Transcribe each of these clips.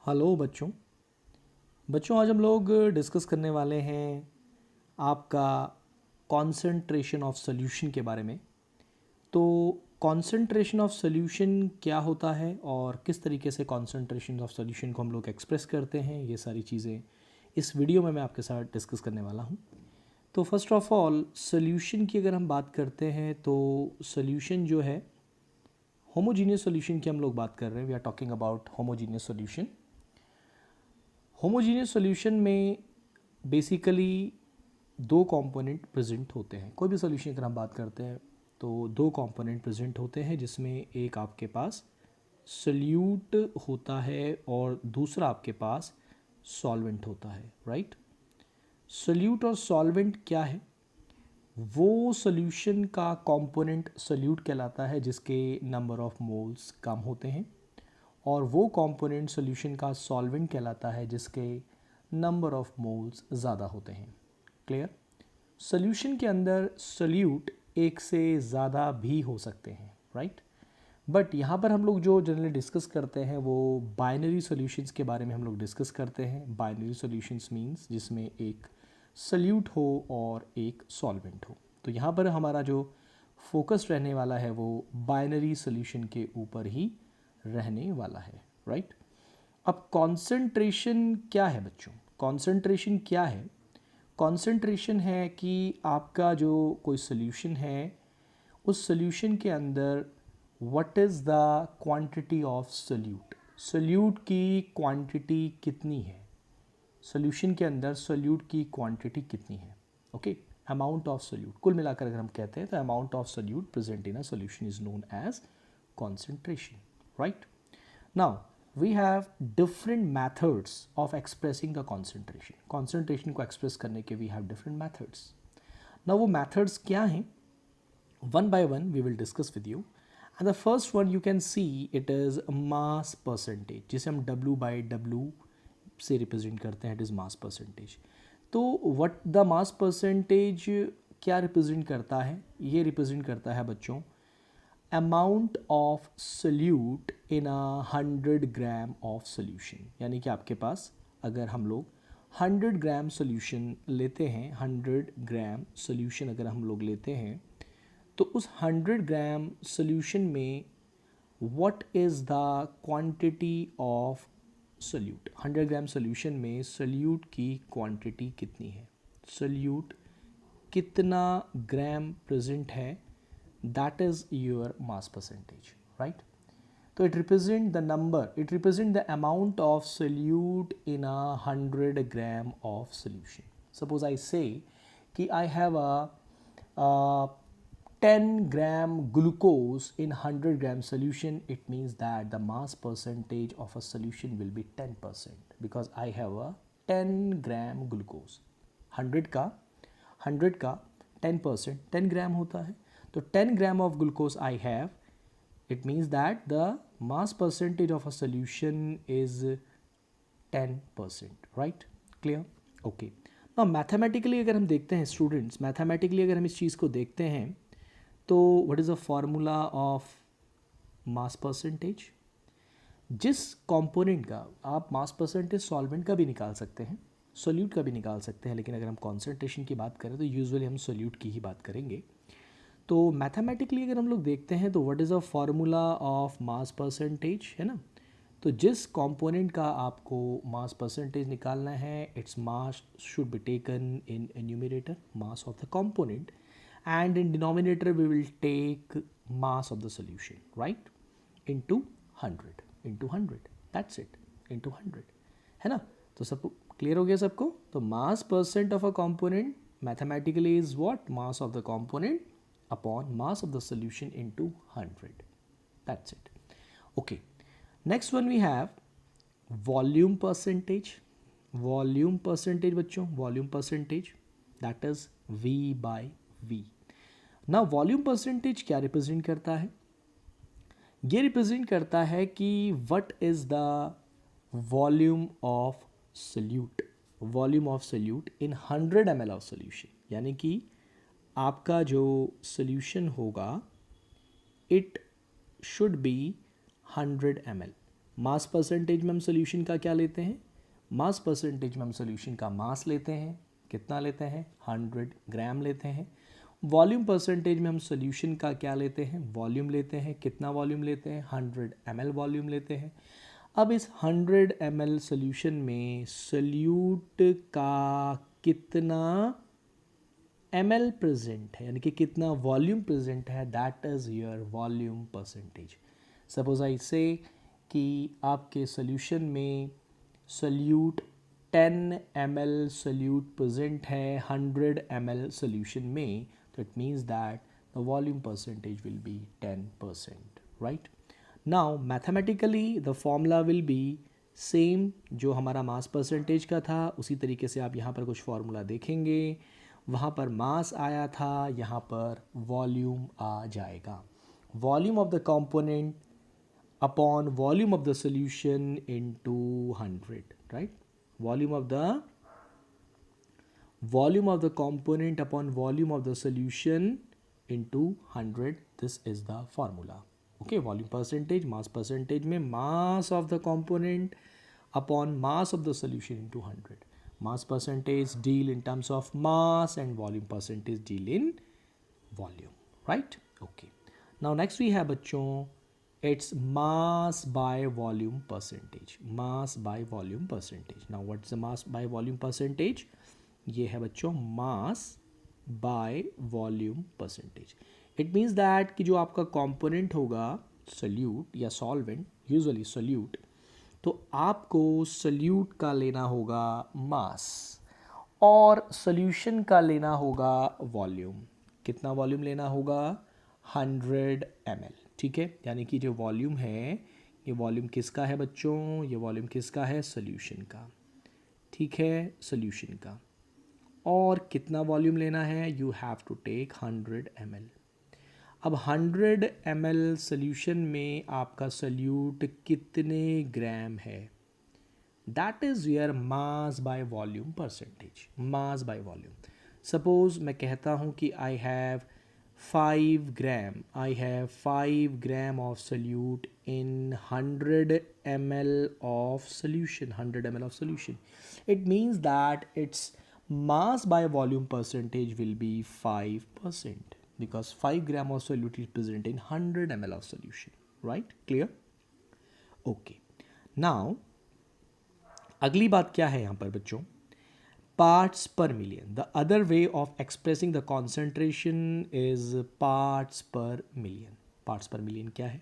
Hello बच्चों। आज हम लोग डिस्कस करने वाले हैं आपका कॉन्सेंट्रेशन ऑफ सॉल्यूशन के बारे में। तो कॉन्सेंट्रेशन ऑफ सॉल्यूशन क्या होता है और किस तरीके से कॉन्सेंट्रेशन ऑफ सॉल्यूशन को हम लोग एक्सप्रेस करते हैं, ये सारी चीज़ें इस वीडियो में मैं आपके साथ डिस्कस करने वाला हूँ। तो फर्स्ट ऑफ ऑल सॉल्यूशन की अगर हम बात करते हैं तो सॉल्यूशन जो है होमोजीनियस सॉल्यूशन की हम लोग बात कर रहे हैं। We are talking about homogeneous solution. Homogeneous solution में बेसिकली दो कंपोनेंट प्रेजेंट होते हैं। कोई भी सॉल्यूशन अगर हम बात करते हैं तो दो कंपोनेंट प्रेजेंट होते हैं, जिसमें एक आपके पास सॉल्यूट होता है और दूसरा आपके पास सॉल्वेंट होता है, राइट। सॉल्यूट और सॉल्वेंट क्या है? वो सॉल्यूशन का कंपोनेंट सॉल्यूट कहलाता है जिसके नंबर ऑफ मोल्स कम होते हैं, और वो कंपोनेंट सॉल्यूशन का सॉल्वेंट कहलाता है जिसके नंबर ऑफ मोल्स ज़्यादा होते हैं। क्लियर? सॉल्यूशन के अंदर सॉल्यूट एक से ज़्यादा भी हो सकते हैं, राइट। बट यहाँ पर हम लोग जो जनरली डिस्कस करते हैं वो बाइनरी सॉल्यूशंस के बारे में हम लोग डिस्कस करते हैं। बाइनरी सॉल्यूशंस मींस जिसमें एक सॉल्यूट हो और एक सॉल्वेंट हो। तो यहाँ पर हमारा जो फोकस रहने वाला है वो बाइनरी सॉल्यूशन के ऊपर ही रहने वाला है, राइट। अब कॉन्सेंट्रेशन क्या है बच्चों? कॉन्सेंट्रेशन क्या है? कॉन्सेंट्रेशन है कि आपका जो कोई सॉल्यूशन है उस सॉल्यूशन के अंदर what is the quantity of solute. Solute की क्वांटिटी कितनी है? सॉल्यूशन के अंदर सॉल्यूट की क्वांटिटी कितनी है? Okay, amount of solute. कुल मिलाकर अगर हम कहते हैं तो amount of solute present in a solution is known as concentration, right? Now we have different methods of expressing the concentration. Concentration को express करने के we have different methods. Now वो methods क्या हैं? One by one we will discuss with you. And the first one you can see it is mass percentage, जिसे हम W by W से represent करते हैं, इट इज़ मास परसेंटेज। तो what the mass percentage क्या represent करता है? ये रिप्रेजेंट करता है बच्चों amount of solute in a 100 gram of solution. यानी कि आपके पास अगर हम लोग 100 ग्राम सॉल्यूशन लेते हैं, 100 ग्राम सॉल्यूशन अगर हम लोग लेते हैं तो उस 100 ग्राम सॉल्यूशन में what is the quantity of solute. 100 gram solution में सॉल्यूट की क्वांटिटी कितनी है? सॉल्यूट कितना ग्राम प्रेजेंट है, that is your mass percentage, right? So it represent the number, it represent the amount of solute in a 100 gram of solution. Suppose I say कि I have a 10 gram glucose in 100 gram solution, it means that the mass percentage of a solution will be 10% because I have a 10 gram glucose. 100 का 10% 10 ग्राम होता है, तो 10 gram of glucose I have, it means that the mass percentage of a solution is 10%, right. Clear? Okay. ना mathematically अगर हम देखते हैं students, mathematically अगर हम इस चीज़ को देखते हैं तो what is the formula of mass percentage? जिस कंपोनेंट का आप मास परसेंटेज सॉल्वेंट का भी निकाल सकते हैं, सोल्यूट का भी निकाल सकते हैं, लेकिन अगर हम कॉन्सेंट्रेशन की बात करें तो यूजुअली हम सोल्यूट की ही बात करेंगे। तो मैथमेटिकली अगर हम लोग देखते हैं तो what is a formula of mass percentage, है ना। तो जिस कंपोनेंट का आपको मास परसेंटेज निकालना है, it's mass should be taken in numerator, mass of the component, and in denominator we will take mass of the solution, right, into 100, that's it, into 100, है ना। तो सब क्लियर हो गया सबको? तो मास percent of a component mathematically is what? Mass of the component upon mass of the solution into 100. That's it. Okay. Next one we have volume percentage. Volume percentage बच्चों, volume percentage that is V by V. Now volume percentage क्या represent करता है? ये represent करता है कि what is the volume of solute. Volume of solute in 100 ml of solution. यानी कि आपका जो सॉल्यूशन होगा it should be 100 ml, mass percentage में हम सोल्यूशन का क्या लेते हैं, मास परसेंटेज में हम सोल्यूशन का मास लेते हैं, कितना लेते हैं, 100 ग्राम लेते हैं। वॉल्यूम परसेंटेज में हम सोल्यूशन का क्या लेते हैं, वॉल्यूम लेते हैं, कितना वॉल्यूम लेते हैं, 100 ml वॉल्यूम लेते हैं। अब इस 100 ml सोल्यूशन में सोल्यूट का कितना ml प्रेजेंट है, यानी कि कितना वॉल्यूम प्रेजेंट है, that is your volume percentage. Suppose I से कि आपके सोल्यूशन में सोल्यूट 10 ml सोल्यूट प्रेजेंट है 100 ml सोल्यूशन में, तो it means that the volume percentage will be 10%, right. Now mathematically the formula will be same जो हमारा मास परसेंटेज का था, उसी तरीके से आप यहाँ पर कुछ फार्मूला देखेंगे, वहाँ पर मास आया था, यहाँ पर वॉल्यूम आ जाएगा। Volume of the component upon volume of the solution into 100, right. Volume of the component upon volume of the solution into 100, this is the formula. Okay, volume percentage, mass percentage में mass of the component upon mass of the solution into 100. Mass percentage deal in terms of mass and volume percentage deal in volume, right? Okay. Now next we have बच्चों, it's mass by volume percentage. Mass by volume percentage. Now what's the mass by volume percentage? ये है बच्चों mass by volume percentage. It means that कि जो आपका component होगा salute या solvent, usually salute, तो आपको सल्यूट का लेना होगा मास और सॉल्यूशन का लेना होगा वॉल्यूम। कितना वॉल्यूम लेना होगा, 100 ml, ठीक है। यानी कि जो वॉल्यूम है, ये वॉल्यूम किसका है बच्चों, ये वॉल्यूम किसका है, सॉल्यूशन का, ठीक है, सॉल्यूशन का। और कितना वॉल्यूम लेना है, you have to take 100 ml। अब 100 ml सोल्यूशन में आपका सोल्यूट कितने ग्राम है, that is your mass by volume percentage, mass by volume. Suppose मैं कहता हूँ कि I have 5 gram of solute in 100 ml of solution, 100 ml of solution, it means that it's mass by volume percentage will be 5% because 5 gram of solute is present in 100 ml of solution, right? Clear? Okay. Now अगली बात क्या है यहाँ पर बच्चों, parts per million. The other way of expressing the concentration is parts per million. Parts per million क्या है,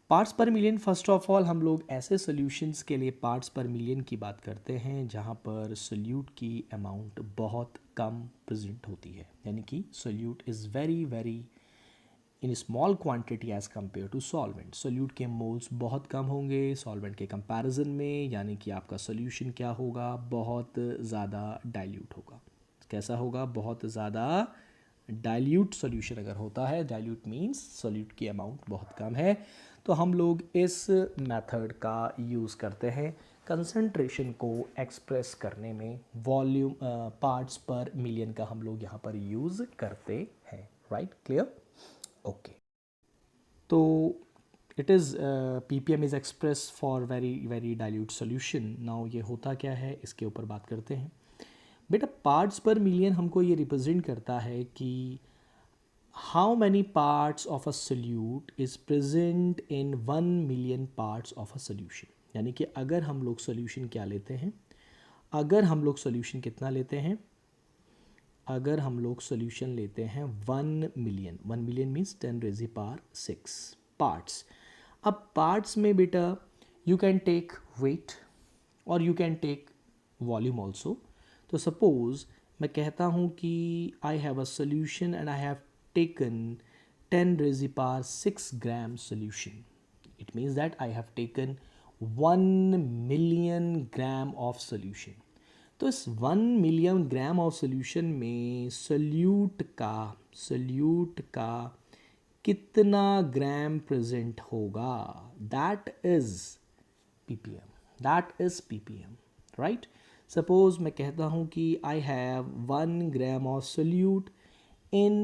parts per million, first of all हम लोग ऐसे सॉल्यूशंस के लिए पार्ट्स पर मिलियन की बात करते हैं जहाँ पर सोल्यूट की अमाउंट बहुत कम प्रेजेंट होती है, यानी कि solute is very very in small quantity as compare to solvent. Solute के मोल्स बहुत कम होंगे सॉल्वेंट के कंपैरिजन में, यानी कि आपका सोल्यूशन क्या होगा, बहुत ज़्यादा डाइल्यूट होगा। कैसा होगा, बहुत ज़्यादा डाइल्यूट सोल्यूशन अगर होता है, डाइल्यूट मीन्स सोल्यूट की अमाउंट बहुत कम है, तो हम लोग इस मेथड का यूज़ करते हैं कंसंट्रेशन को एक्सप्रेस करने में। वॉल्यूम पार्ट्स पर मिलियन का हम लोग यहाँ पर यूज़ करते हैं, राइट, क्लियर, ओके। तो it is ppm is express for very very dilute solution. Now ये होता क्या है, इसके ऊपर बात करते हैं। बेटा पार्ट्स पर मिलियन हमको ये रिप्रेजेंट करता है कि how many parts of a solute is present in 1 million parts of a solution। यानी कि अगर हम लोग सोल्यूशन क्या लेते हैं, अगर हम लोग सोल्यूशन कितना लेते हैं, अगर हम लोग सोल्यूशन लेते हैं 1 मिलियन, 1 मिलियन मीन्स 10⁻⁶ पार्ट्स। अब पार्ट्स में बेटा यू कैन टेक वेट और you can take volume also. तो सपोज मैं कहता हूँ कि I have a solution and I have taken 10⁻⁶ gram solution. It means that I have taken 1 million gram of solution. तो इस 1 million gram of solution में solute का कितना ग्राम प्रेजेंट होगा, that is ppm, right. Suppose मैं कहता हूँ कि I have 1 gram of solute in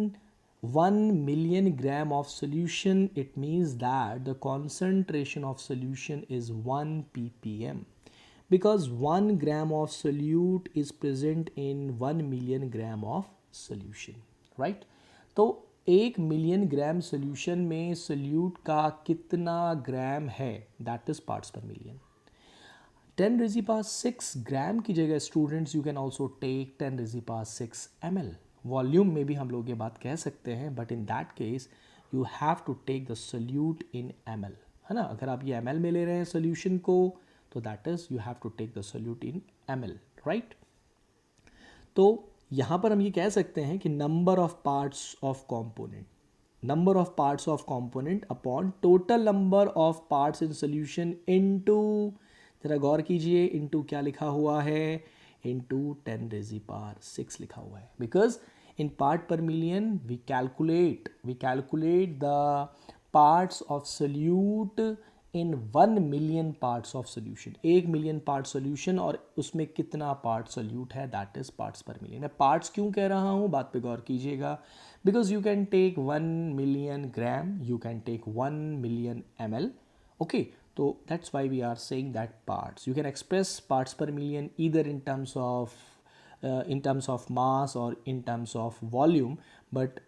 1 million gram of solution, it means that the concentration of solution is 1 ppm, because 1 gram of solute is present in 1 million gram of solution, right? तो 1 million gram solution में solute का कितना gram है, that is parts per million. 10 raised by 6 gram की जगह students you can also take 10 raised by 6 ml. Volume में भी हम लोग ये बात कह सकते हैं, but in that case you have to take the solute in ml, है ना. अगर आप ये ml में ले रहे हैं सोल्यूशन को, तो that is you have to take the solute in ml, right. तो यहाँ पर हम ये कह सकते हैं कि number of parts of component upon total number of parts in solution into, जरा गौर कीजिए, इनटू क्या लिखा हुआ है, इनटू 10 raised by 6 लिखा हुआ है, because in part per million we calculate the parts of solute in 1 million parts of solution. 1 million part solution और उसमें कितना पार्ट सोल्यूट है, that is parts per million. मैं पार्ट्स क्यों कह रहा हूँ, बात पे गौर कीजिएगा, because you can take 1 million gram, you can take 1 million ml. Okay, तो that's why we are saying that parts, you can express parts per million either in terms of mass or in terms of volume, but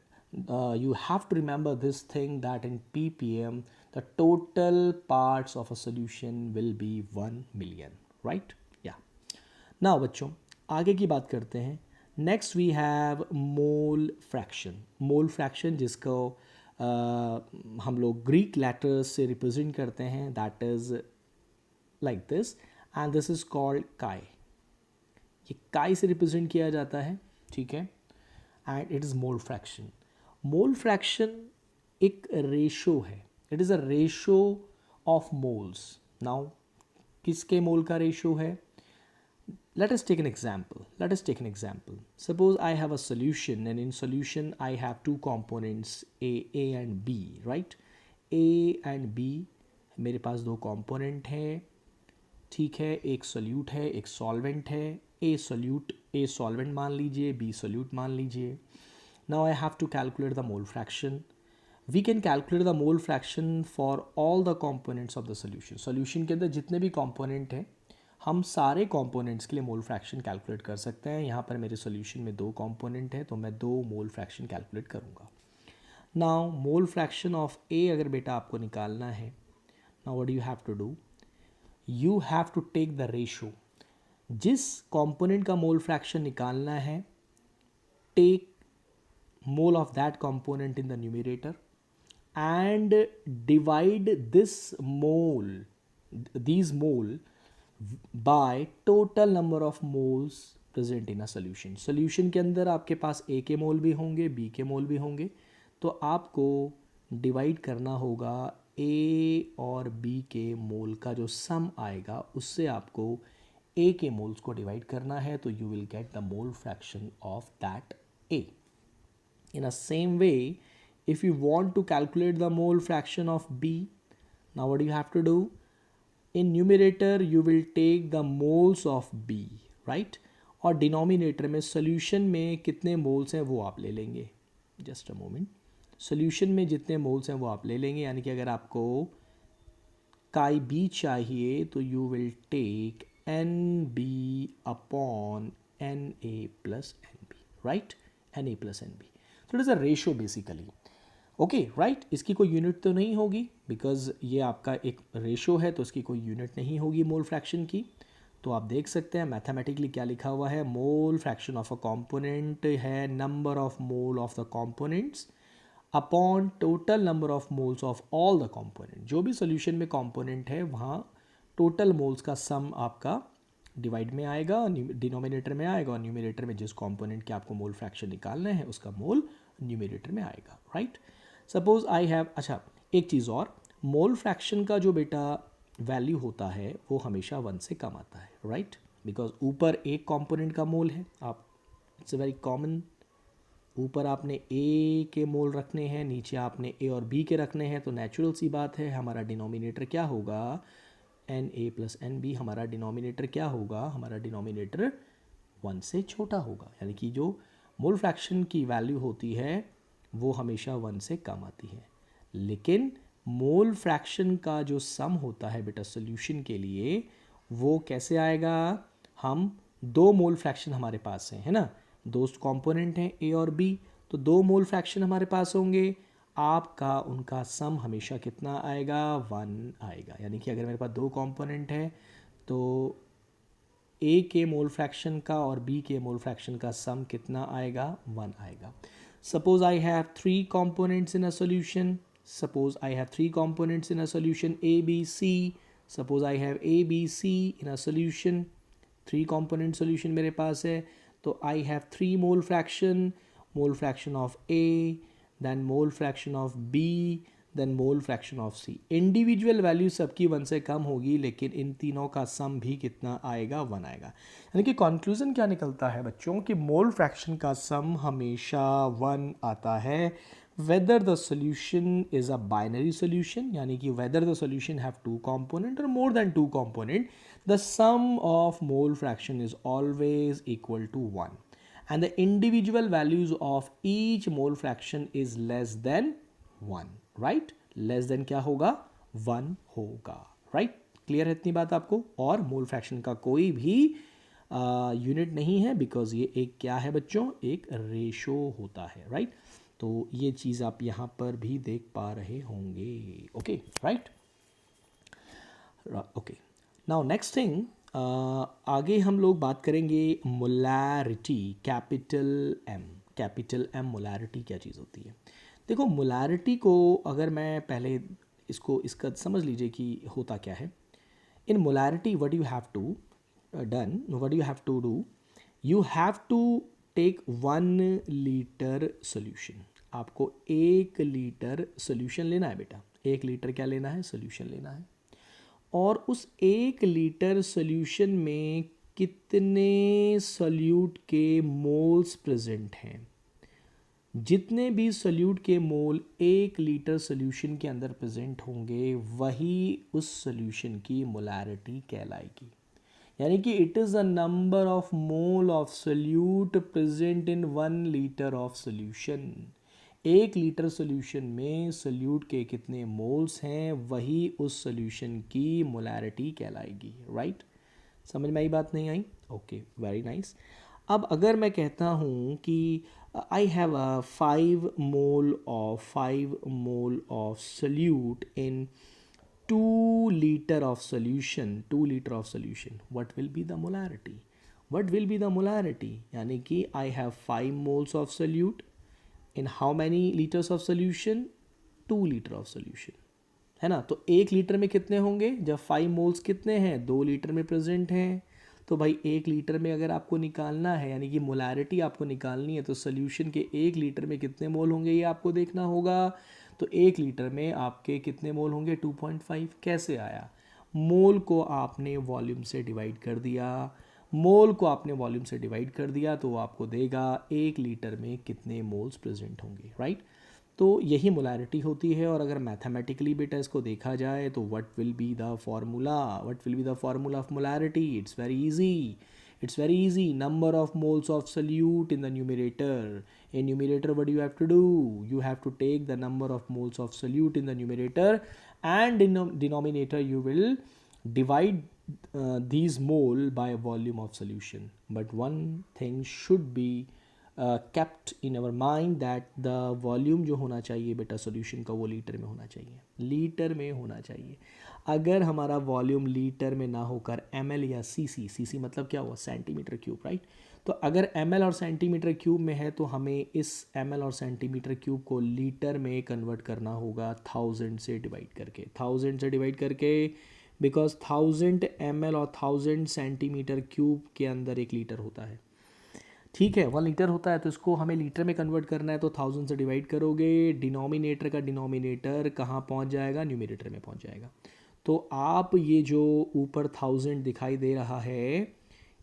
you have to remember this thing that in ppm the total parts of a solution will be 1 million, right? Yeah. now बच्चों आगे की बात करते हैं. Next we have mole fraction जिसको हम लोग Greek letters से रिप्रेजेंट करते हैं, that is like this, and this is called chi. ये काई से रिप्रेजेंट किया जाता है, ठीक है, and it is mole fraction. Mole fraction एक रेशो है, it is a ratio of moles. Now किसके मोल का रेशो है? let us take an example. Suppose I have a solution, and in solution I have two components a and b, right? a and b मेरे पास दो component हैं, ठीक है. एक solute है, एक सॉल्वेंट है. ए सॉल्वेंट मान लीजिए, बी सोल्यूट मान लीजिए. Now I have to calculate the mole fraction. We can calculate the mole fraction for all the components of the solution. Solution के अंदर जितने भी कॉम्पोनेंट हैं, हम सारे कॉम्पोनेंट्स के लिए मोल फ्रैक्शन कैलकुलेट कर सकते हैं. यहाँ पर मेरे सोल्यूशन में दो कॉम्पोनेंट है, तो मैं दो मोल फ्रैक्शन कैलकुलेट करूँगा. Now mole fraction of A अगर बेटा आपको निकालना है, now what you have to do, you have to take the ratio. जिस कंपोनेंट का मोल फ्रैक्शन निकालना है, take mole of that component in the numerator and divide these mole by total number of moles present in a solution. Solution के अंदर आपके पास ए के मोल भी होंगे, बी के मोल भी होंगे, तो आपको डिवाइड करना होगा ए और बी के मोल का जो सम आएगा उससे आपको ए के मोल्स को डिवाइड करना है, तो you will get the mole fraction of that A. In a same way, if you want to calculate the mole fraction of b, now what do you have to do? In numerator you will take the moles of b, right? और denominator में solution में कितने moles हैं वो आप ले लेंगे. Just a moment. Solution में जितने मोल्स हैं वो आप ले लेंगे, यानी कि अगर आपको काई बी चाहिए तो you will take N B upon N A plus N B, right? N A plus N B. तो it is a ratio basically. Okay, right. इसकी कोई यूनिट तो नहीं होगी, बिकॉज ये आपका एक रेशो है, तो इसकी कोई यूनिट नहीं होगी मोल फ्रैक्शन की. तो आप देख सकते हैं मैथमेटिकली क्या लिखा हुआ है. Mole fraction of a component है number of mole of the components upon total number of moles of all the component. जो भी सोल्यूशन में कंपोनेंट है वहाँ टोटल मोल्स का सम आपका डिवाइड में आएगा, डिनोमिनेटर में आएगा, और न्यूमरेटर में जिस कंपोनेंट के आपको मोल फ्रैक्शन निकालना है उसका मोल न्यूमरेटर में आएगा, राइट? सपोज आई हैव, अच्छा एक चीज़ और, मोल फ्रैक्शन का जो बेटा वैल्यू होता है वो हमेशा 1 से कम आता है, राइट? बिकॉज ऊपर एक कंपोनेंट का मोल है, आप, इट्स अ वेरी कॉमन, ऊपर आपने ए के मोल रखने हैं, नीचे आपने ए और बी के रखने हैं, तो नेचुरल सी बात है हमारा डिनोमिनेटर क्या होगा, N A plus N B. हमारा डिनोमिनेटर क्या होगा, हमारा डिनोमिनेटर 1 से छोटा होगा, यानी कि जो मोल फ्रैक्शन की वैल्यू होती है वो हमेशा 1 से कम आती है। लेकिन मोल फ्रैक्शन का जो सम होता है बेटा सोल्यूशन के लिए, वो कैसे आएगा? हम दो मोल फ्रैक्शन हमारे पास है ना, दो कंपोनेंट हैं ए और बी, तो दो मोल फ्रैक्शन हमारे पास होंगे, आपका उनका सम हमेशा कितना आएगा? 1 आएगा। यानी कि अगर मेरे पास दो कंपोनेंट है तो ए के मोल फ्रैक्शन का और बी के मोल फ्रैक्शन का सम कितना आएगा? 1 आएगा। Suppose I have three components in a solution, suppose I have three components in a solution A, B, C. Suppose I have A, B, C in a solution. Three component solution मेरे पास है, तो I have three mole fraction of A, then mole fraction of B, then mole fraction of C. Individual value सबकी 1 से कम होगी, लेकिन इन तीनों का सम भी कितना आएगा? 1 आएगा। यानी कि कंक्लूजन क्या निकलता है बच्चों कि मोल फ्रैक्शन का सम हमेशा 1 आता है, whether the solution is a binary solution, यानी कि whether the solution have two component or more than two component, the sum of mole fraction is always equal to 1 and the individual values of each mole fraction is less than 1, right? less than क्या होगा? 1 होगा, right? Clear है इतनी बात आपको? और mole fraction का कोई भी यूनिट नहीं है, बिकॉज ये एक क्या है बच्चों? एक रेशो होता है, राइट? तो ये चीज़ आप यहाँ पर भी देख पा रहे होंगे, okay, right? Okay, now next thing, आगे हम लोग बात करेंगे मोलैरिटी, कैपिटल एम मोलैरिटी क्या चीज़ होती है? देखो, मोलैरिटी को अगर मैं पहले इसका समझ लीजिए कि होता क्या है। In molarity what you have to do, you have to take 1 litre solution. आपको 1 लीटर सोल्यूशन लेना है बेटा, 1 लीटर क्या लेना है? सोल्यूशन लेना है। और उस 1 लीटर सोल्यूशन में कितने सोल्यूट के मोल्स प्रेजेंट हैं? जितने भी सोल्यूट के मोल 1 लीटर सोल्यूशन के अंदर प्रेजेंट होंगे, वही उस सोल्यूशन की मोलैरिटी कहलाएगी। यानी कि it is the number of mole of solute present in 1 litre of solution. 1 litre solution में सोल्यूट के कितने मोल्स हैं, वही उस सोल्यूशन की मोलैरिटी कहलाएगी, राइट? समझ में आई बात? नहीं आई? Okay, very nice. अब अगर मैं कहता हूँ कि I have 5 mole of solute in 2 liter of solution, what will be the molarity? यानी कि I have 5 moles of solute in how many liters of solution? 2 liter of solution, है ना? तो 1 लीटर में कितने होंगे? जब 5 मोल्स कितने हैं? 2 लीटर में प्रेजेंट हैं। तो भाई 1 लीटर में अगर आपको निकालना है, यानी कि मोलैरिटी आपको निकालनी है, तो सोल्यूशन के 1 लीटर में कितने मोल होंगे ये आपको देखना होगा। तो 1 लीटर में आपके कितने मोल होंगे? 2.5। कैसे आया? मोल को आपने वॉल्यूम से डिवाइड कर दिया, तो आपको देगा 1 लीटर में कितने मोल्स प्रेजेंट होंगे, राइट? तो यही मोलैरिटी होती है। और अगर मैथमेटिकली बेटा इसको देखा जाए तो what will be the formula of molarity? It's very easy. Number of moles of solute in the numerator. In numerator, what do you have to do? You have to take the number of moles of solute in the numerator, and in denominator you will divide these mole by volume of solution. But one thing should be kept in our mind, that the volume जो होना चाहिए बेटा solution का, वो litre में होना चाहिए। अगर हमारा वॉल्यूम लीटर में ना होकर ml या cc मतलब क्या हुआ? Centimetre cube, right? तो अगर ml और सेंटीमीटर क्यूब में है, तो हमें इस ml और सेंटीमीटर क्यूब को लीटर में कन्वर्ट करना होगा 1000 से डिवाइड करके, बिकॉज 1000 ml और 1000 सेंटीमीटर क्यूब के अंदर 1 लीटर होता है, ठीक है? 1 लीटर होता है, तो इसको हमें लीटर में कन्वर्ट करना है, तो 1000 से डिवाइड करोगे, डिनोमिनेटर का डिनोमिनेटर कहाँ पहुँच जाएगा? न्यूमरेटर में पहुँच जाएगा। तो आप ये जो ऊपर 1000 दिखाई दे रहा है,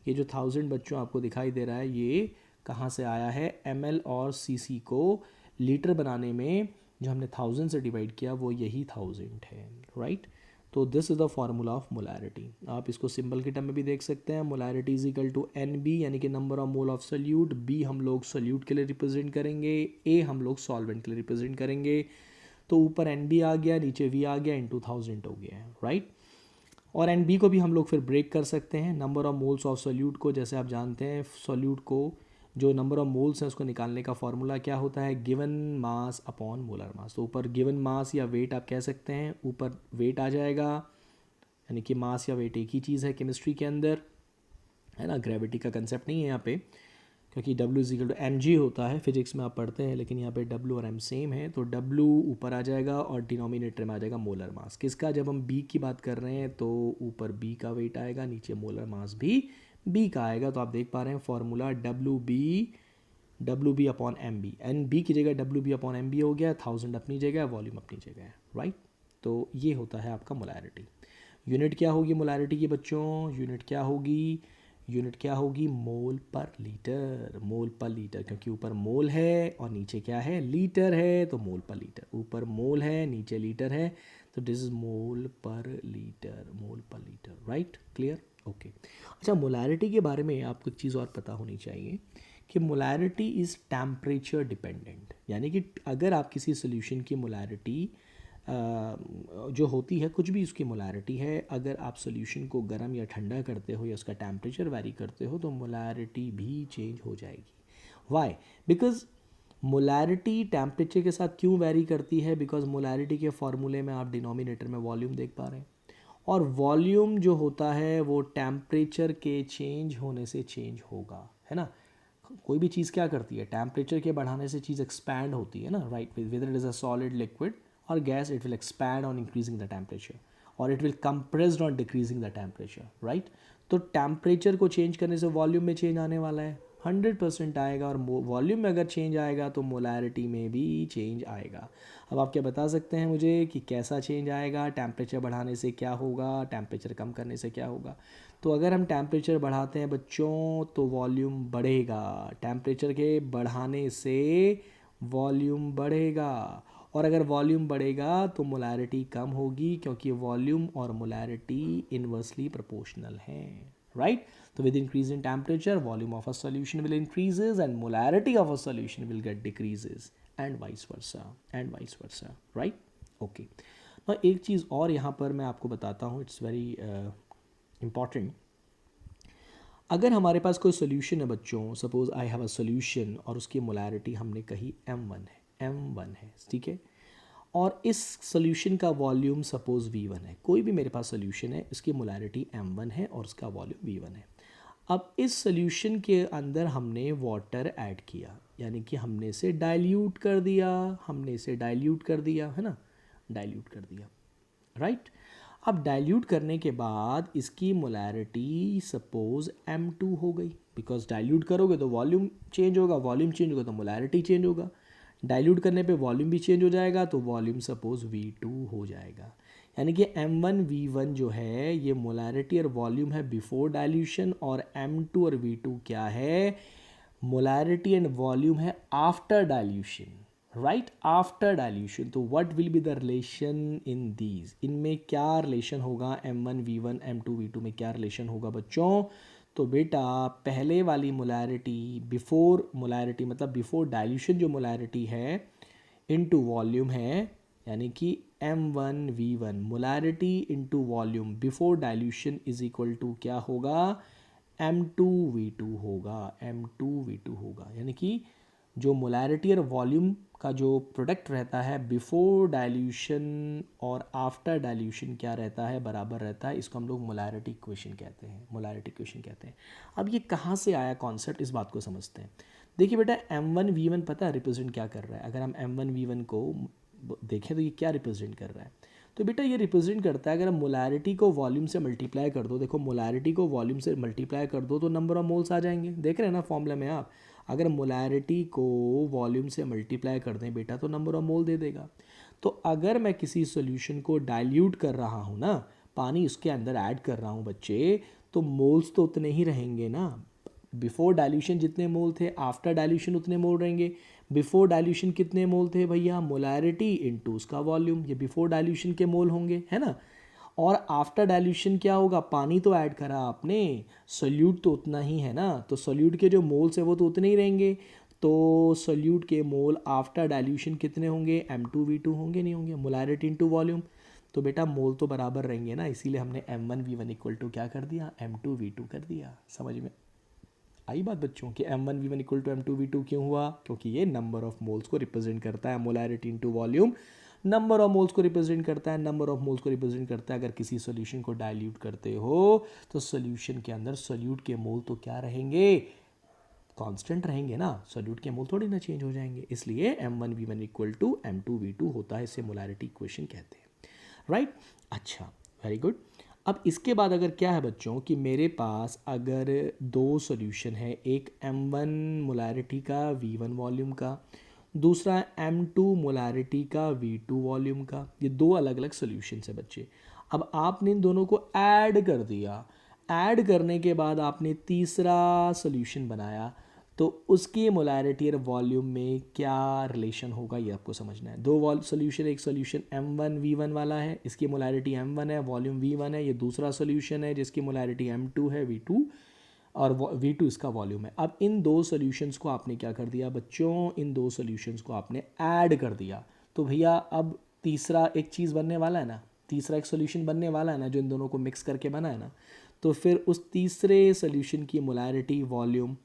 ये जो 1000 बच्चों आपको दिखाई दे रहा है, ये कहाँ से आया है? ml और cc को लीटर बनाने में जो हमने 1000 से डिवाइड किया, वो यही 1000 है, राइट? तो this is the formula of molarity. आप इसको सिंबल के टर्म में भी देख सकते हैं, molarity is equal to N B, यानी कि number of mole of solute. B हम लोग सोल्यूट के लिए रिप्रेजेंट करेंगे, ए हम लोग सॉल्वेंट के लिए रिप्रेजेंट करेंगे। तो ऊपर एन बी आ गया, नीचे वी आ गया, इंटू 1000 हो गया है, राइट। और एन बी को भी हम लोग फिर ब्रेक कर सकते हैं, number of moles of solute को, जैसे आप जानते हैं सोल्यूट को जो नंबर ऑफ मोल्स हैं उसको निकालने का फॉर्मूला क्या होता है, given mass upon molar mass. तो ऊपर गिवन मास या वेट आप कह सकते हैं, ऊपर वेट आ जाएगा, यानी कि मास या वेट एक ही चीज़ है केमिस्ट्री के अंदर, है ना। ग्रेविटी का कंसेप्ट नहीं है यहाँ पे, क्योंकि W is equal to M G होता है, फिजिक्स में आप पढ़ते हैं, लेकिन यहाँ पे W और M सेम है। तो W ऊपर आ जाएगा और डिनोमिनेटर में आ जाएगा मोलर मास किसका। जब हम B की बात कर रहे हैं तो ऊपर B का वेट आएगा, नीचे मोलर मास भी B का आएगा। तो आप देख पा रहे हैं formula W B upon M B, N B की जगह W B upon M B हो गया, 1000 अपनी जगह, वॉल्यूम अपनी जगह है, राइट। तो ये होता है आपका मोलैरिटी। यूनिट क्या होगी मोलैरिटी की बच्चों, यूनिट क्या होगी, यूनिट क्या होगी, मोल पर लीटर, मोल पर लीटर, क्योंकि ऊपर मोल है और नीचे क्या है, लीटर है, तो मोल पर लीटर। ऊपर मोल है, नीचे लीटर है, तो दिस इज मोल पर लीटर, मोल पर लीटर, राइट, क्लियर, ओके। अच्छा, मोलैरिटी के बारे में आपको एक चीज़ और पता होनी चाहिए कि मोलैरिटी इज़ टेम्परेचर डिपेंडेंट, यानी कि अगर आप किसी सोल्यूशन की मोलैरिटी जो होती है, कुछ भी उसकी मोलैरिटी है, अगर आप सोल्यूशन को गर्म या ठंडा करते हो या उसका टेम्परेचर वैरी करते हो तो मोलैरिटी भी चेंज हो जाएगी। वाई? बिकॉज मोलैरिटी टेम्परेचर के साथ क्यों वैरी करती है, बिकॉज मोलैरिटी के फॉर्मूले में आप डिनोमिनेटर में वॉल्यूम देख पा रहे हैं, और वॉल्यूम जो होता है वो टेम्परेचर के चेंज होने से चेंज होगा, है ना। कोई भी चीज़ क्या करती है, टेम्परेचर के बढ़ाने से चीज़ एक्सपैंड होती है ना, right. Whether it is a solid, liquid और gas, it will expand on increasing the temperature और it will compressed on decreasing the temperature, right. तो टेम्परेचर को चेंज करने से वॉल्यूम में चेंज आने वाला है, 100% आएगा, और वॉल्यूम में अगर चेंज आएगा तो मोलैरिटी में भी चेंज आएगा। अब आप क्या बता सकते हैं मुझे कि कैसा चेंज आएगा, टेम्परेचर बढ़ाने से क्या होगा, टेम्परेचर कम करने से क्या होगा। तो अगर हम टेम्परेचर बढ़ाते हैं बच्चों तो वॉल्यूम बढ़ेगा, टेम्परेचर के बढ़ाने से वॉल्यूम बढ़ेगा, और अगर वॉल्यूम बढ़ेगा तो मोलैरिटी कम होगी, क्योंकि वॉल्यूम और मोलैरिटी इनवर्सली प्रोपोर्शनल हैं, राइट। तो with increase in temperature volume of a solution will increases and molarity of a solution will get decreases and vice versa, right, okay। now एक चीज़ और यहाँ पर मैं आपको बताता हूँ, इट्स वेरी important। अगर हमारे पास कोई सोल्यूशन है बच्चों, suppose I have a solution और उसकी मोलैरिटी हमने कही m1 है, ठीक है, और इस सोल्यूशन का वॉल्यूम सपोज v1 है। कोई भी मेरे पास सोल्यूशन है, इसकी मोलैरिटी m1 है और उसका वॉल्यूम v1 है। अब इस सोल्यूशन के अंदर हमने वाटर ऐड किया, यानी कि हमने इसे डाइल्यूट कर दिया, है ना, डाइल्यूट कर दिया, राइट। अब डाइल्यूट करने के बाद इसकी मोलैरिटी सपोज m2 हो गई, बिकॉज डाइल्यूट करोगे तो वॉल्यूम चेंज होगा, वॉल्यूम चेंज होगा तो मोलैरिटी चेंज होगा, डाइल्यूट करने पे वॉल्यूम भी चेंज हो जाएगा, तो वॉल्यूम सपोज v2 हो जाएगा। यानी कि m1 v1 जो है ये मोलैरिटी और वॉल्यूम है बिफोर डाइल्यूशन, और m2 और v2 क्या है, मोलैरिटी एंड वॉल्यूम है after dilution, right, after dilution. तो what will be the relation in these, इनमें क्या रिलेशन होगा, m1 v1 m2 v2 में क्या रिलेशन होगा बच्चों। तो बेटा पहले वाली मोलैरिटी बिफोर मोलैरिटी मतलब बिफोर डाइल्यूशन जो मोलैरिटी है इनटू वॉल्यूम है, यानी कि m1 v1 molarity into volume before dilution is equal to क्या होगा, m2 v2 होगा, m2 v2 होगा। यानी कि जो मोलैरिटी और वॉल्यूम का जो प्रोडक्ट रहता है बिफोर डाइल्यूशन और आफ्टर डाइल्यूशन क्या रहता है, बराबर रहता है। इसको हम लोग मोलैरिटी इक्वेशन कहते हैं। अब ये कहाँ से आया कॉन्सेप्ट, इस बात को समझते हैं। देखिए बेटा m1 v1 पता है रिप्रेजेंट क्या कर रहा है, अगर हम m1 v1 को देखें तो ये क्या रिप्रेजेंट कर रहा है, तो बेटा ये रिप्रेजेंट करता है, अगर हम मोलैरिटी को वॉल्यूम से मल्टीप्लाई कर दो, देखो मोलैरिटी को वॉल्यूम से मल्टीप्लाई कर दो तो नंबर ऑफ मोल्स आ जाएंगे, देख रहे हैं ना फॉर्मूला में आप, अगर मोलैरिटी को वॉल्यूम से मल्टीप्लाई कर दें बेटा तो नंबर ऑफ मोल दे देगा। तो अगर मैं किसी सॉल्यूशन को डाइल्यूट कर रहा हूँ ना, पानी उसके अंदर ऐड कर रहा हूँ बच्चे, तो मोल्स तो उतने ही रहेंगे ना, बिफोर डाइल्यूशन जितने मोल थे आफ्टर डाइल्यूशन उतने मोल रहेंगे। बिफोर डाइल्यूशन कितने मोल थे भैया, मोलैरिटी इनटू उसका वॉल्यूम, ये बिफोर डाइल्यूशन के मोल होंगे, है ना। और आफ्टर डाइल्यूशन क्या होगा, पानी तो ऐड करा आपने, सोल्यूट तो उतना ही है ना, तो सोल्यूट के जो मोल्स है वो तो उतने ही रहेंगे। तो सोल्यूट के मोल आफ्टर डाइल्यूशन कितने होंगे, M2V2 होंगे, नहीं होंगे, मोलैरिटी इनटू वॉल्यूम। तो बेटा मोल तो बराबर रहेंगे ना, इसीलिए हमने M1V1 इक्वल टू क्या कर दिया, M2V2 कर दिया। समझ में आई बात बच्चों कि M1V1 इक्वल टू M2V2 क्यों हुआ, क्योंकि ये नंबर ऑफ मोल्स को रिप्रेजेंट करता है, molarity into volume number of moles को रिप्रेजेंट करता है, नंबर ऑफ मोल्स को रिप्रेजेंट करता है। अगर किसी सॉल्यूशन को डाइल्यूट करते हो तो सॉल्यूशन के अंदर सोल्यूट के मोल तो क्या रहेंगे, कांस्टेंट रहेंगे ना, सोल्यूट के मोल थोड़ी ना चेंज हो जाएंगे, इसलिए M1V1 इक्वल टू M2V2 होता है, इसे मोलैरिटी इक्वेशन कहते हैं, राइट। अच्छा, वेरी गुड। अब इसके बाद अगर क्या है बच्चों कि मेरे पास अगर दो सॉल्यूशन है, एक M1 मोलैरिटी का V1 वॉल्यूम का, दूसरा M2 मोलैरिटी का V2 वॉल्यूम का, ये दो अलग अलग सॉल्यूशन है बच्चे। अब आपने इन दोनों को ऐड कर दिया, ऐड करने के बाद आपने तीसरा सॉल्यूशन बनाया, तो उसकी मोलैरिटी और वॉल्यूम में क्या रिलेशन होगा ये आपको समझना है। दो सॉल्यूशन, एक सॉल्यूशन M1V1 वाला है, इसकी मोलैरिटी M1 है, वॉल्यूम V1 है। ये दूसरा सॉल्यूशन है जिसकी मोलैरिटी M2 है, V2, और V2 इसका वॉल्यूम है। अब इन दो सॉल्यूशंस को आपने क्या कर दिया बच्चों, इन दो सॉल्यूशंस को आपने ऐड कर दिया, तो भैया अब तीसरा एक चीज़ बनने वाला है ना, तीसरा एक सॉल्यूशन बनने वाला है ना, जो इन दोनों को मिक्स करके बना है ना। तो फिर उस तीसरे सॉल्यूशन की मोलैरिटी वॉल्यूम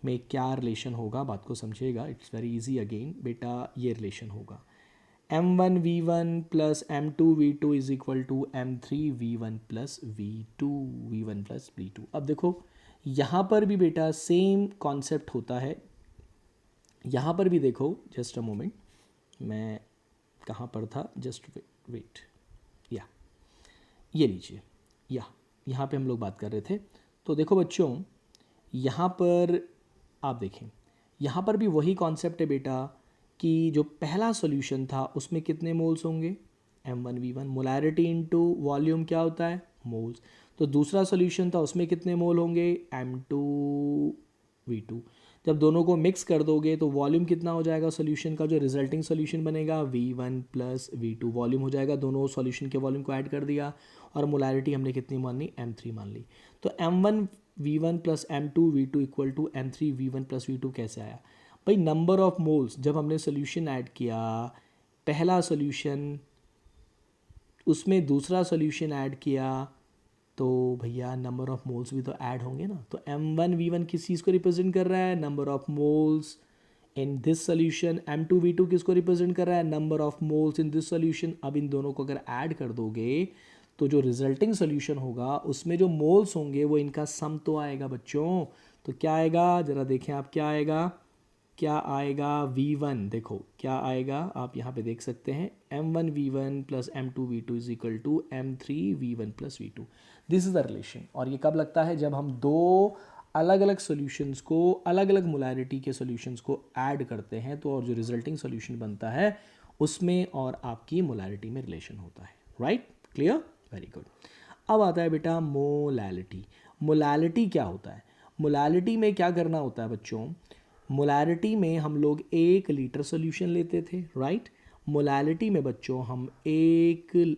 में क्या रिलेशन होगा, बात को समझिएगा, इट्स वेरी इजी अगेन बेटा, ये रिलेशन होगा M1V1 plus M2V2 is equal to M3V1 plus V1 plus V2। अब देखो यहाँ पर भी बेटा सेम कॉन्सेप्ट होता है, यहाँ पर भी देखो, जस्ट अ मोमेंट, मैं कहाँ पर था, जस्ट वेट, या ये लीजिए, यहाँ पे हम लोग बात कर रहे थे। तो देखो बच्चों, यहाँ पर आप देखें, यहाँ पर भी वही कॉन्सेप्ट है बेटा कि जो पहला सॉल्यूशन था उसमें कितने मोल्स होंगे, M1V1, मोलैरिटी इनटू वॉल्यूम क्या होता है, मोल्स। तो दूसरा सॉल्यूशन था उसमें कितने मोल होंगे, M2V2। जब दोनों को मिक्स कर दोगे तो वॉल्यूम कितना हो जाएगा सॉल्यूशन का, जो रिजल्टिंग सॉल्यूशन बनेगा V1 प्लस V2 वॉल्यूम हो जाएगा, दोनों सॉल्यूशन के वॉल्यूम को ऐड कर दिया, और मोलैरिटी हमने कितनी मान ली, M3 मान ली। तो M1V1 plus M2V2 equal to M3V1 plus V2 कैसे आया भाई, नंबर ऑफ मोल्स, जब हमने सोल्यूशन ऐड किया, पहला सोल्यूशन उसमें दूसरा सोल्यूशन ऐड किया, तो भैया नंबर ऑफ मोल्स भी तो ऐड होंगे ना। तो M1V1 किस चीज़ को रिप्रेजेंट कर रहा है, number of moles in this solution. M2V2 किसको रिप्रेजेंट कर रहा है, number of moles in this solution. अब इन दोनों को अगर ऐड कर दोगे तो जो रिजल्टिंग सोल्यूशन होगा उसमें जो मोल्स होंगे वो इनका सम तो आएगा बच्चों। तो क्या आएगा, ज़रा देखें आप, क्या आएगा, क्या आएगा V1, देखो क्या आएगा, आप यहाँ पे देख सकते हैं M1V1 plus M2V2 is equal to M3V1 plus V2। This is the relation. और ये कब लगता है, जब हम दो अलग अलग सॉल्यूशंस को, अलग अलग मोलैरिटी के सॉल्यूशंस को ऐड करते हैं, तो और जो रिजल्टिंग सॉल्यूशन बनता है उसमें और आपकी मोलैरिटी में रिलेशन होता है, राइट, क्लियर, वेरी गुड। अब आता है बेटा मोलैलिटी। मोलैलिटी क्या होता है, मोलैलिटी में क्या करना होता है बच्चों, मोलैरिटी में हम लोग 1 लीटर सॉल्यूशन लेते थे, राइट। मोलैलिटी में बच्चों हम 1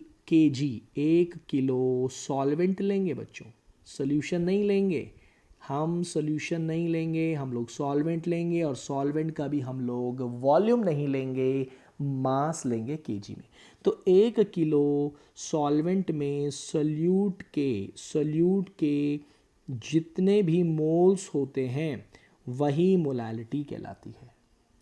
किलो सॉल्वेंट लेंगे बच्चों, सॉल्यूशन नहीं लेंगे, हम सॉल्यूशन नहीं लेंगे, हम लोग सॉल्वेंट लेंगे, और सॉल्वेंट का भी हम लोग वॉल्यूम नहीं लेंगे, मास लेंगे केजी में। तो 1 किलो सॉल्वेंट में सॉल्यूट के जितने भी मोल्स होते हैं वही मोलैलिटी कहलाती है,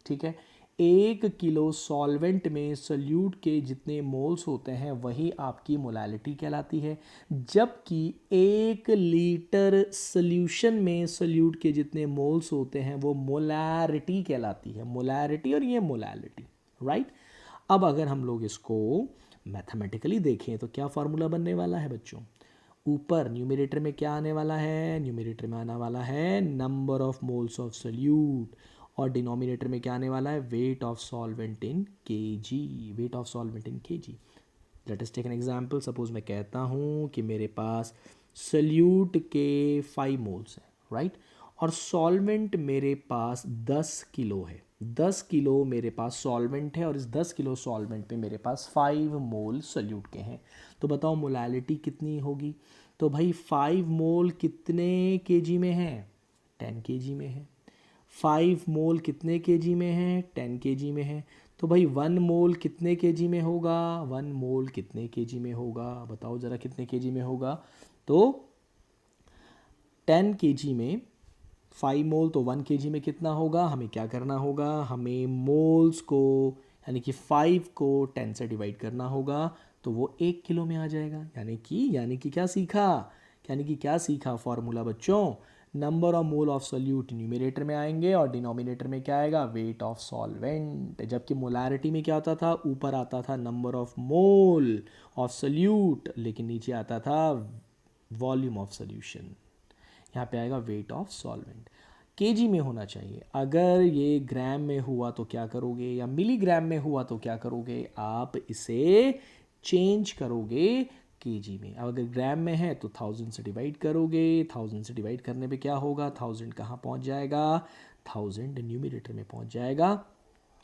ठीक है। 1 किलो सॉल्वेंट में सॉल्यूट के जितने मोल्स होते हैं वही आपकी मोलैलिटी कहलाती है, जबकि 1 लीटर सॉल्यूशन में सॉल्यूट के जितने मोल्स होते हैं वो मोलैरिटी कहलाती है, मोलैरिटी और ये मोलैलिटी, राइट। अब अगर हम लोग इसको मैथमेटिकली देखें तो क्या फार्मूला बनने वाला है बच्चों, ऊपर न्यूमरेटर में क्या आने वाला है, न्यूमरेटर में आने वाला है number of moles of solute, और डिनोमिनेटर में क्या आने वाला है, weight of solvent in KG, weight of solvent in KG. Let us take an example, suppose मैं कहता हूँ कि मेरे पास सोल्यूट के 5 मोल्स हैं, राइट, और सॉल्वेंट मेरे पास 10 किलो है, 10 किलो मेरे पास सॉल्वेंट है और इस 10 किलो सॉल्वेंट पे मेरे पास 5 मोल सोल्यूट के हैं। तो बताओ मोलालिटी कितनी होगी। तो भाई 5 मोल कितने केजी में है, 10 केजी में है। 5 मोल कितने केजी में है, 10 केजी में है। तो भाई 1 मोल कितने केजी में होगा, 1 मोल कितने केजी में होगा, बताओ ज़रा कितने केजी में होगा। तो 10 केजी में 5 मोल, तो 1 केजी में कितना होगा। हमें क्या करना होगा, हमें मोल्स को यानी कि 5 को 10 से डिवाइड करना होगा, तो वो 1 किलो में आ जाएगा। यानी कि क्या सीखा, क्या सीखा फॉर्मूला बच्चों। Number of mole of solute numerator में आएंगे और डिनोमिनेटर में क्या आएगा, वेट ऑफ सॉल्वेंट। जबकि मोलारिटी में क्या होता था, ऊपर आता था number of mole of solute, लेकिन नीचे आता था वॉल्यूम ऑफ सोल्यूशन। यहाँ पे आएगा वेट ऑफ सॉल्वेंट। केजी में होना चाहिए। अगर ये ग्राम में हुआ तो क्या करोगे, या मिलीग्राम में हुआ तो क्या करोगे, आप इसे चेंज करोगे केजी में। अब अगर ग्राम में है तो 1000 से डिवाइड करोगे, 1000 से डिवाइड करने पे क्या होगा, 1000 कहाँ पहुँच जाएगा, 1000 न्यूमरेटर में पहुँच जाएगा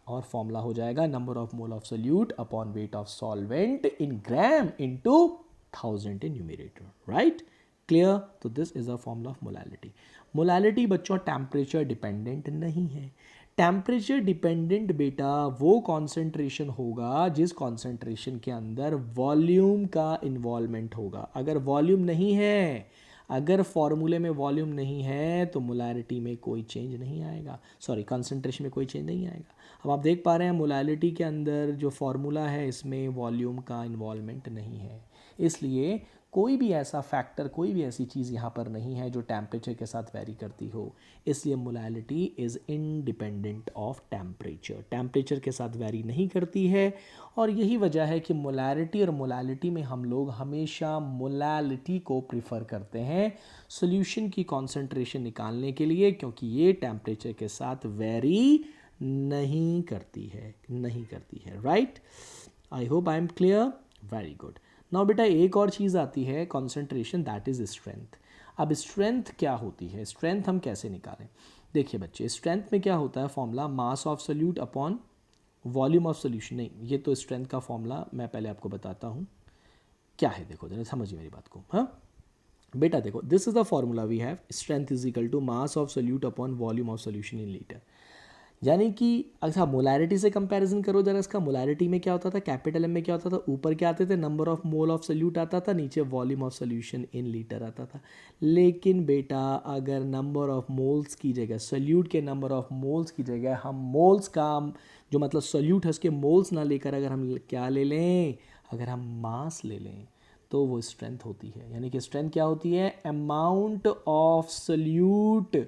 और फॉर्मूला हो जाएगा number of mole of solute upon weight of solvent in gram into 1000 in numerator, right. Clear. तो this is a formula of molality. Molality बच्चों टेम्परेचर डिपेंडेंट नहीं है। टेम्परेचर डिपेंडेंट बेटा वो कॉन्सेंट्रेशन होगा जिस कॉन्सेंट्रेशन के अंदर वॉल्यूम का इन्वॉल्वमेंट होगा। अगर वॉल्यूम नहीं है, अगर फॉर्मूले में वॉल्यूम नहीं है तो मोलालिटी में कोई चेंज नहीं आएगा, सॉरी कॉन्सेंट्रेशन में कोई चेंज नहीं आएगा। अब आप देख पा रहे हैं मोलालिटी के अंदर जो फॉर्मूला है इसमें वॉल्यूम का इन्वॉल्वमेंट नहीं है, इसलिए कोई भी ऐसा फैक्टर, कोई भी ऐसी चीज़ यहाँ पर नहीं है जो टेम्परेचर के साथ वेरी करती हो। इसलिए molality is independent of temperature, temperature के साथ वेरी नहीं करती है। और यही वजह है कि मोलारिटी और मोलालिटी में हम लोग हमेशा मोलालिटी को प्रिफर करते हैं सॉल्यूशन की कॉन्सेंट्रेशन निकालने के लिए, क्योंकि ये टेम्परेचर के साथ वेरी नहीं करती है, right. I hope I am clear, very good. Now बेटा एक और चीज़ आती है कॉन्सेंट्रेशन, दैट इज़ स्ट्रेंथ। अब स्ट्रेंथ क्या होती है, स्ट्रेंथ हम कैसे निकालें। देखिए बच्चे, स्ट्रेंथ में क्या होता है formula, mass of solute upon volume of solution. नहीं, ये तो स्ट्रेंथ का फॉर्मूला मैं पहले आपको बताता हूँ क्या है। देखो जरा समझिए मेरी बात को। हाँ बेटा देखो, this is the formula we have, strength is equal to mass of solute upon volume of solution in litre. यानी कि अच्छा मोलारिटी से कंपैरिजन करो जरा इसका। मोलारिटी में क्या होता था, कैपिटल एम में क्या होता था, ऊपर क्या आते थे, number of mole of solute आता था, नीचे volume of solution in litre आता था। लेकिन बेटा अगर नंबर ऑफ मोल्स की जगह, सोल्यूट के नंबर ऑफ मोल्स की जगह हम मोल्स का जो मतलब सोल्यूट है उसके मोल्स ना लेकर अगर हम क्या ले लें, अगर हम मास ले लें, तो वो स्ट्रेंथ होती है। यानी कि स्ट्रेंथ क्या होती है, amount of solute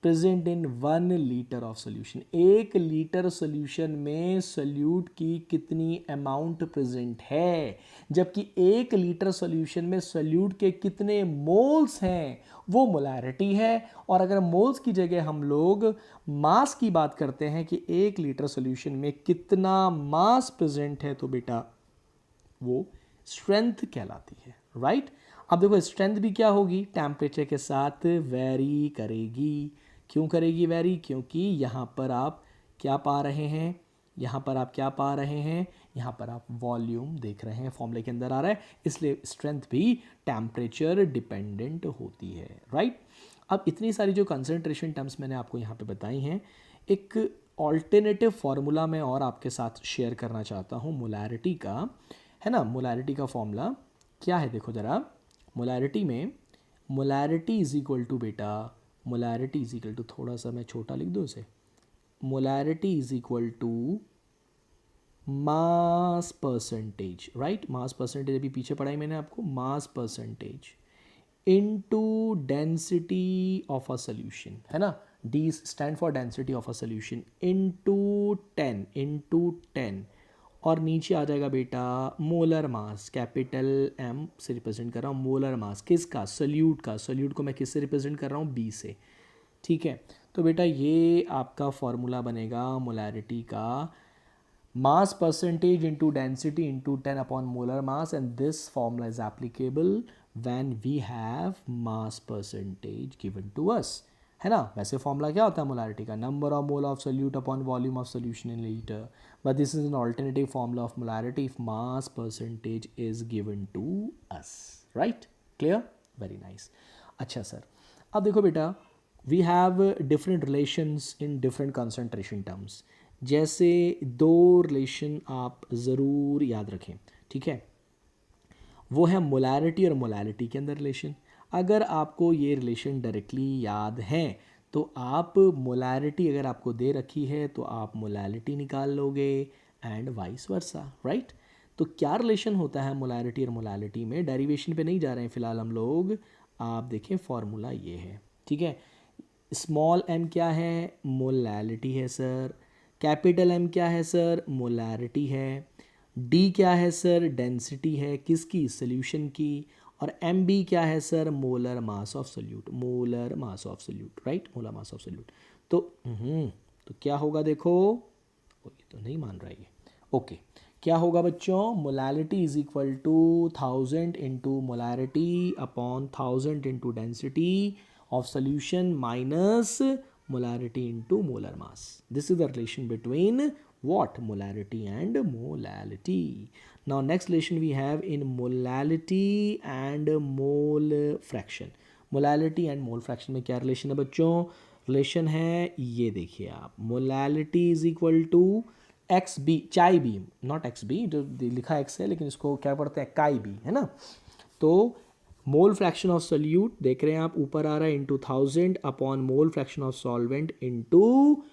present in 1 litre of solution. 1 litre solution में सोल्यूट की कितनी अमाउंट प्रेजेंट है, जबकि 1 लीटर सोल्यूशन में सोल्यूट के कितने मोल्स हैं वो मोलारिटी है। और अगर मोल्स की जगह हम लोग मास की बात करते हैं कि 1 लीटर सोल्यूशन में कितना मास प्रेजेंट है, तो बेटा वो स्ट्रेंथ कहलाती है, राइट। अब देखो स्ट्रेंथ भी क्या होगी, टेम्परेचर के साथ वेरी करेगी। क्यों करेगी वेरी, क्योंकि यहाँ पर आप क्या पा रहे हैं, यहाँ पर आप वॉल्यूम देख रहे हैं, फॉर्मूले के अंदर आ रहा है, इसलिए स्ट्रेंथ भी टेम्परेचर डिपेंडेंट होती है, राइट। अब इतनी सारी जो कंसंट्रेशन टर्म्स मैंने आपको यहाँ पे बताई हैं, एक ऑल्टरनेटिव फार्मूला मैं और आपके साथ शेयर करना चाहता हूँ मोलारिटी का, है ना। मोलारिटी का फॉर्मूला क्या है, देखो ज़रा। मोलारिटी में मोलारिटी इज इक्वल टू बेटा, मोलारिटी इज इक्वल टू, थोड़ा सा मैं छोटा लिख दूँ इसे, molarity is equal to mass percentage, right. Mass percentage अभी पीछे पढ़ाई मैंने आपको, mass percentage into density of a solution, है ना। D stand for density of a solution into 10 और नीचे आ जाएगा बेटा मोलर मास, कैपिटल एम से रिप्रेजेंट कर रहा हूँ मोलर मास, किसका, सोल्यूट का। सोल्यूट को मैं किससे रिप्रेजेंट कर रहा हूँ, बी से, ठीक है। तो बेटा ये आपका फॉर्मूला बनेगा मोलारिटी का, mass percentage into density into 10 upon molar mass, and this formula is applicable when we have mass percentage given to us, है ना। वैसे फॉर्मूला क्या होता है मोलारिटी का, number of mole of solute upon volume of solution in litre, but this is an alternative formula of molarity if mass percentage is given to us, right, clear, very nice. अच्छा sir, अब देखो बेटा, we have different relations in different concentration terms. जैसे दो relation आप ज़रूर याद रखें, ठीक है, वो है मोलारिटी और मोलालिटी के अंदर रिलेशन। अगर आपको ये रिलेशन डायरेक्टली याद है तो आप मोलारिटी अगर आपको दे रखी है तो आप मोलालिटी निकाल लोगे एंड वाइस वर्सा, राइट। तो क्या रिलेशन होता है मोलारिटी और मोलालिटी में, डेरिवेशन पे नहीं जा रहे हैं फ़िलहाल हम लोग। आप देखें फॉर्मूला ये है, ठीक है। स्मॉल m क्या है, मोलालिटी है सर। कैपिटल M क्या है सर, मोलारिटी है। D क्या है सर, डेंसिटी है, किसकी, सोल्यूशन की। और MB क्या है sir, molar mass of solute, molar mass of solute, right, molar mass of solute. तो क्या होगा देखो, ये तो नहीं मान रहा ये, ओके। क्या होगा बच्चों, molality is equal to 1000 into molarity upon 1000 into density of solution minus molarity into molar mass. This is the relation between what, molarity and molality. Now next relation we have in molality and mole fraction. molality and mole fraction में क्या relation है बच्चों, relation है ये देखिए आप, molality is equal to X B, chi B, not X B, जो लिखा एक्स है लेकिन इसको क्या पढ़ते हैं, काई बी, है ना। तो मोल फ्रैक्शन ऑफ सोल्यूट देख रहे हैं आप, ऊपर आ रहा है into 1000 upon mole fraction of solvent into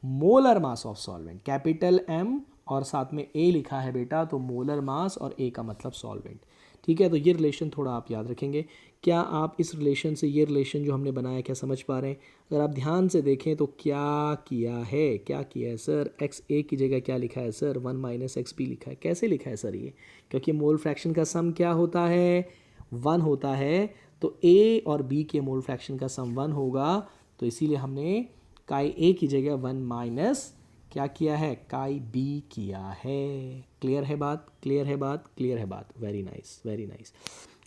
molar mass of solvent, capital M और साथ में A लिखा है बेटा, तो मोलर मास और A का मतलब सॉल्वेंट, ठीक है। तो ये रिलेशन थोड़ा आप याद रखेंगे। क्या आप इस रिलेशन से, ये रिलेशन जो हमने बनाया, क्या समझ पा रहे हैं? अगर आप ध्यान से देखें तो क्या किया है सर, एक्स ए की जगह क्या लिखा है सर, 1 माइनस एक्स बी लिखा है। कैसे लिखा है सर ये, क्योंकि मोल फ्रैक्शन का सम क्या होता है, 1 होता है, तो A और B के मोल फ्रैक्शन का सम 1 होगा, तो इसीलिए हमने काई A की जगह 1 माइनस क्या किया है, काई B किया है। क्लियर है बात, क्लियर है बात, क्लियर है बात, very nice, very nice,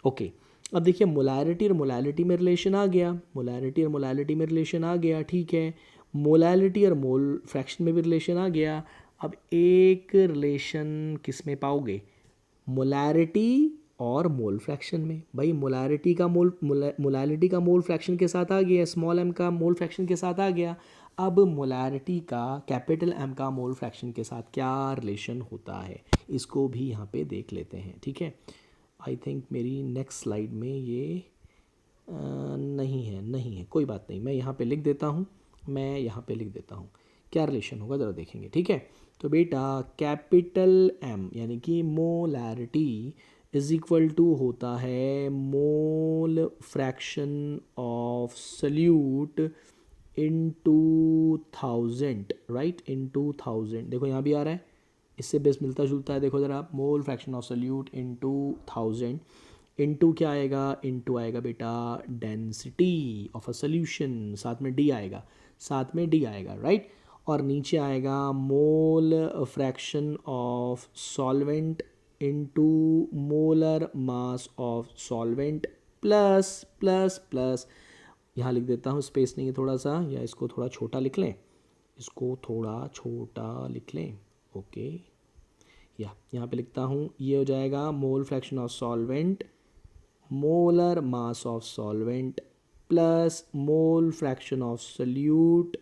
okay. अब देखिए मोलारिटी और मोलालिटी में रिलेशन आ गया, मोलारिटी और मोलालिटी में रिलेशन आ गया, ठीक है। मोलालिटी और मोल फ्रैक्शन में भी रिलेशन आ गया। अब एक रिलेशन किस में पाओगे, मोलारिटी और मोल फ्रैक्शन में। भाई मोलारिटी का मोलालिटी का मोल फ्रैक्शन के साथ आ गया, स्मॉल m का मोल फ्रैक्शन के साथ आ गया। अब मोलारिटी का कैपिटल M का मोल फ्रैक्शन के साथ क्या रिलेशन होता है, इसको भी यहाँ पे देख लेते हैं, ठीक है। आई थिंक मेरी नेक्स्ट स्लाइड में ये नहीं है, कोई बात नहीं, मैं यहाँ पे लिख देता हूँ, क्या रिलेशन होगा ज़रा देखेंगे, ठीक है। तो बेटा कैपिटल M यानी कि मोलारिटी इज इक्वल टू होता है mole fraction of solute into 1000, right, into 1000। देखो यहाँ भी आ रहा है, इससे बेस मिलता जुलता है, देखो ज़रा, मोल fraction of solute into 1000, into क्या आएगा, इनटू आएगा बेटा डेंसिटी ऑफ अ सोल्यूशन, साथ में D आएगा, राइट। और नीचे आएगा मोल fraction of solvent into molar mass of solvent plus plus plus, यहाँ लिख देता हूँ, स्पेस नहीं है थोड़ा सा, या इसको थोड़ा छोटा लिख लें, ओके, या यहाँ पे लिखता हूँ, ये हो जाएगा मोल fraction of solvent, molar mass of solvent plus mole fraction of solute,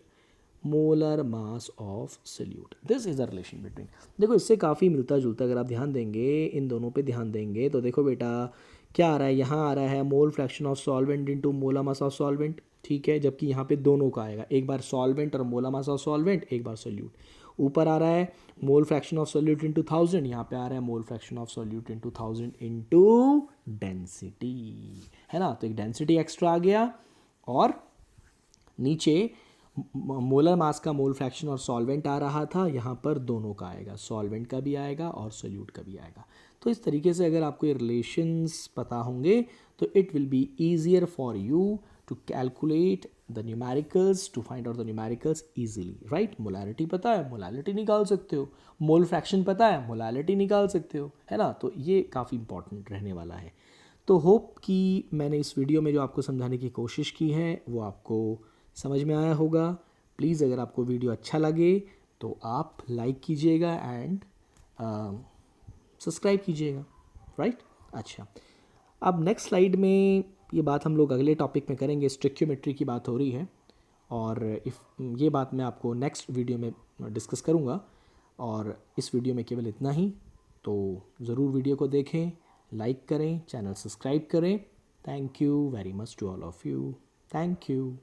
molar mass of solute. This is the relation between, देखो इससे काफ़ी मिलता जुलता, अगर आप ध्यान देंगे, इन दोनों पे ध्यान देंगे तो देखो बेटा क्या आ रहा है, यहाँ आ रहा है mole fraction of solvent into molar mass of solvent, ठीक है, जबकि यहाँ पे दोनों का आएगा, एक बार सॉल्वेंट और मोलर मास ऑफ सॉल्वेंट, एक बार सोल्यूट। ऊपर आ रहा है mole fraction of solute into 1000, यहाँ पे आ रहा है mole fraction of solute into 1000 into density, है ना। तो एक डेंसिटी एक्स्ट्रा आ गया, और नीचे मोलर मास का मोल फ्रैक्शन और सॉल्वेंट आ रहा था, यहाँ पर दोनों का आएगा, सॉल्वेंट का भी आएगा और सोल्यूट का भी आएगा। तो इस तरीके से अगर आपको ये रिलेशंस पता होंगे तो it will be easier for you to calculate the numericals, to find out the numericals easily, right. Molarity पता है, मोलालिटी निकाल सकते हो, मोल फ्रैक्शन पता है, मोलालिटी निकाल सकते हो, है ना। तो ये काफ़ी इंपॉर्टेंट रहने वाला है। तो होप कि मैंने इस वीडियो में जो आपको समझाने की कोशिश की है वो आपको समझ में आया होगा। प्लीज़ अगर आपको वीडियो अच्छा लगे तो आप लाइक कीजिएगा एंड सब्सक्राइब कीजिएगा, राइट। अच्छा, अब नेक्स्ट स्लाइड में ये बात हम लोग अगले टॉपिक में करेंगे। स्टिक्योमेट्री की बात हो रही है और ये बात मैं आपको नेक्स्ट वीडियो में डिस्कस करूँगा। और इस वीडियो में केवल इतना ही, तो ज़रूर वीडियो को देखें, लाइक करें, चैनल सब्सक्राइब करें। Thank you very much to all of you. Thank you.